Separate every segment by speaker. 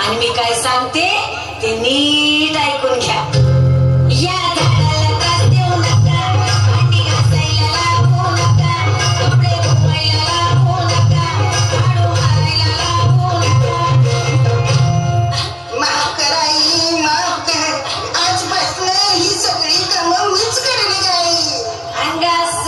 Speaker 1: आणि मी काय सांगते ते नीट ऐकून घ्या. या झाडाला त्रास देऊ नका, भांडी घासायला लावू नका, कपडे धुवायला लावू नका, झाडू मारायला लावू नका.
Speaker 2: माफ करा आई, माफ करा. आजपासून ही सगळी कामं मीच करणार आहे.
Speaker 1: अंगास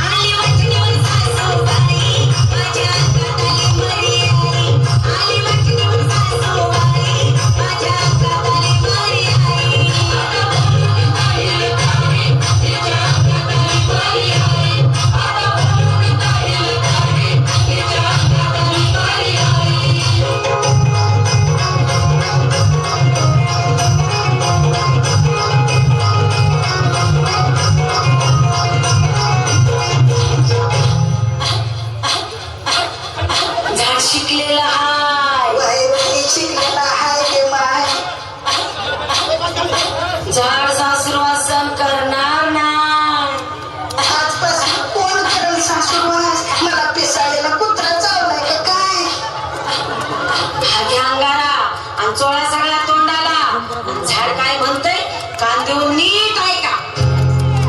Speaker 1: आली वचनीवर सासूबाई, माझ्या अंगात आली मरी आई. आली वचनीवर सासूबाई, माझ्या अंगात आली मरी आई. झाड शिकलेलं हाय,
Speaker 2: वय शिकलेला हाय रे माय.
Speaker 1: झाड सासुरवासन करणार नाही.
Speaker 2: आजपासून कोण करेल सासूरवास? मला पिसाळलेला कुत्रा चावलाय का काय?
Speaker 1: हा घ्या अंगारा आणि चोळा सगळ्या तोंडाला. झाड काय म्हणतंय कान देऊन नीट ऐका.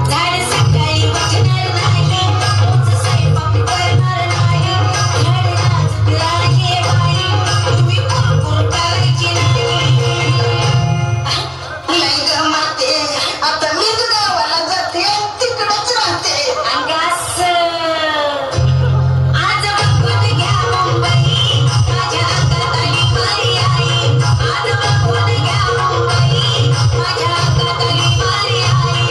Speaker 1: झाड सकाळी उठणार नाही, रोज स्वयंपाक करणार नाही, झाड नाचत राहे बाई, तुम्ही कुरकुर करायची नाही.
Speaker 2: नाही ग माते, आता मीच गावाला जाते, तिकडच राहते.
Speaker 1: अंगास आज बघून घ्या मुंबई, माझ्या अंगात आली मरी आई. आज बघून घ्या मुंबई, माझ्या अंगात आली मरी आई.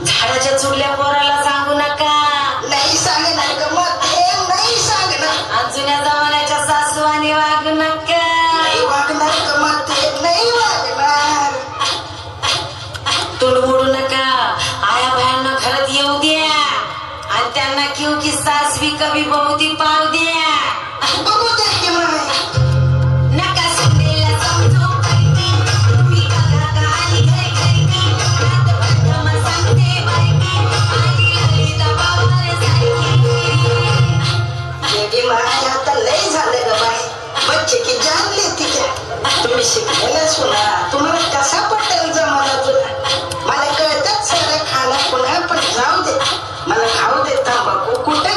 Speaker 1: झाडाच्या चुरल्या पोराला सांगू नका.
Speaker 2: नाही सांगणार ग माते, नाही सांगणार.
Speaker 1: आणि जुन्या जमान्याच्या सासूवानी वागू नका.
Speaker 2: नाही वागणार ग माते, नाही वागणार.
Speaker 1: तोंड मोडू नका. आया बायांना घरात येऊ द्या आणि त्यांना क्यों की सास भी कभी बहू ती पाव द्या.
Speaker 2: बघू दे की माय.
Speaker 1: नका सुनेला समजू पाहिजे, तुम्ही बघा का आली घरी घरी. रात प्रथम सांगते बायकी, आली ललिता पवार सारखी.
Speaker 2: बेबी माय, आता लय झालं ग बाय. बच्चे की जान लेती क्या? तुम्ही शिकलेला सुना, तुम्हाला कसा पटेल जमाना जुना? मला कळतच सगळं खाणं पुन्हा, पण जाऊ दे, मला खाऊ दे. तंबाखू कुठे